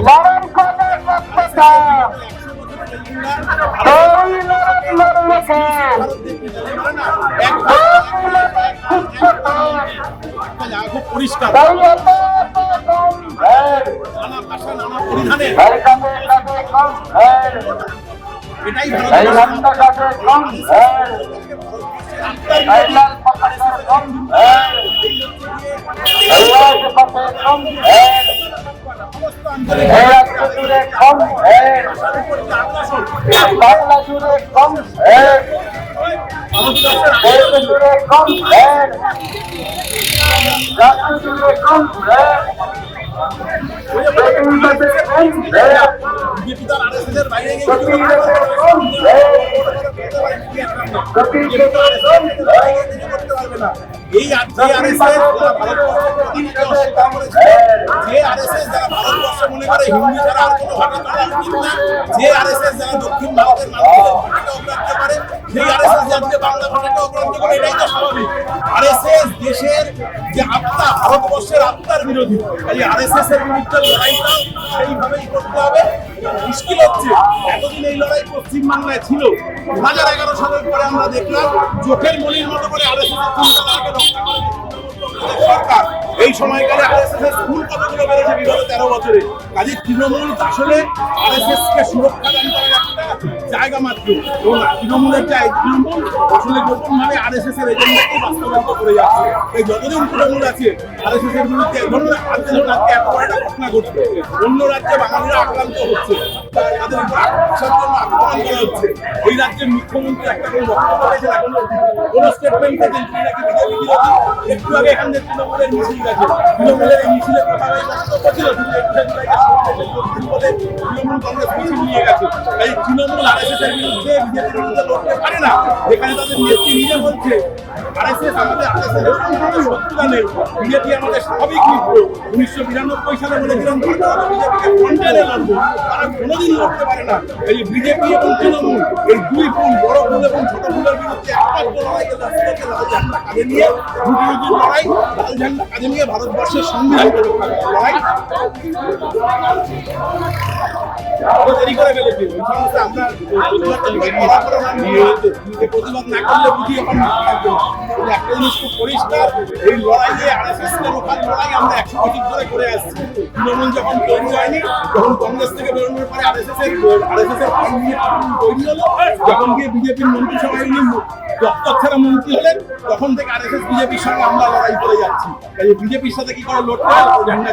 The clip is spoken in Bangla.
লড়াই করে সত্যতা ওই লড়াই লড়বে খুব পরিষ্কার নানা ভাষা নানা পরিধানে এটাই বাংলা জুড়ে কম জুড়ে কম জুড়ে কম এই যে আরএসএস যারা ভারতবর্ষে মনে করে হিন্দু ছাড়া আর কোনো ভাষা চলা উচিত না, যে আরএসএস যারা দক্ষিণ ভারতের মানুষের ভাষাকে অগ্রাহ্য করে, সেই আরএসএস যাদেরকে বাংলা ভাষাকে অগ্রাহ্য করে, এটাই তো স্বাভাবিক। আরএসএস দেশের যে আত্মা, ভারতবর্ষের আত্মার বিরোধী। এই আরএসএস এর বিরুদ্ধে লড়াইটা সেইভাবেই করতে হবে। মুশকিল হচ্ছে এতদিন এই লড়াই পশ্চিমবাংলায় ছিল, 2011 সালের পরে আমরা দেখলাম চোখের মনির মতো করে আরএসএস এর চিন্তাধারাকে রক্ষা করে সরকার। এই সময়কালে আরএসএস এর স্কুল কতগুলো বেড়েছে বিগত 13 বছরে। কাজে তৃণমূল আসলে আরএসএস কে সুরক্ষা দান করার একটা জায়গা মাত্র, এবং তৃণমূলের তৃণমূল আসলে গোপন ভাবে আরএসএস এর এজেন্ডাকে বাস্তবায়িত করে যাচ্ছে। এই যতদিন তৃণমূল আছে আরএসএস এর বিরুদ্ধে ধরুন আজকে এত বড় একটা ঘটনা ঘটছে, অন্য রাজ্যে বাঙালিরা আক্রান্ত হচ্ছে, তাদের উপর আসার জন্য আক্রমণ করা হচ্ছে। এই রাজ্যের মুখ্যমন্ত্রী একটা করে বক্তব্য করেছেন, এখন কোন স্টেটমেন্ট দিয়েছেন তিনি নাকি বিজেপি বিরোধী। একটু আগে এখান থেকে তৃণমূলের মিছিল গেছে, তৃণমূলের এই মিছিলের কথা বক্তব্য ছিল তৃণমূল কংগ্রেস মিছিল নিয়ে গেছে। এই তৃণমূল আরএসএস এর বিরুদ্ধে বিজেপির বিরুদ্ধে লড়তে পারে না, যেখানে তাদের নেত্রী নিজে বলছে আরএসএস আমাদের শত্রুতা নেই, বিজেপি আমাদের স্বাভাবিক মিত্র। 1992 সালে বলেছিলাম বিজেপিকে ফ্রন্টালে লড়বো, তারা কোনোদিন লড়তে পারে না। এই বিজেপি এবং তৃণমূল এই দুই ফুল, বড় ফুল এবং ছোট ফুলের বিরুদ্ধে একমাত্র লড়াইকে লাল ঝান্ডা কাঁধে নিয়ে, দুটি লড়াই, লাল ঝান্ডা কাঁধে নিয়ে ভারতবর্ষের সংবিধানকে রক্ষা করার লড়াই। দেরি করে ফেলেছি, আমরা প্রতিবাদ না করলে বুঝি এখন একটা জিনিস খুব পরিষ্কার, এই লড়াইয়ে আরএসএস কে রোখার লড়াই আমরা 100 বছর ধরে করে আসছি। তৃণমূল যখন তৈরি হয়নি, যখন কংগ্রেস থেকে বেরোনোর পরে আরএসএস এর তৈরি হলো, যখন গিয়ে বিজেপির মন্ত্রিসভায় দপ্তর ছাড়া মন্ত্রী হলেন, তখন থেকে আরএসএস বিজেপির সঙ্গে আমরা লড়াই করে যাচ্ছি। বিজেপির সাথে কি করে লড়তে হয় ঝান্ডা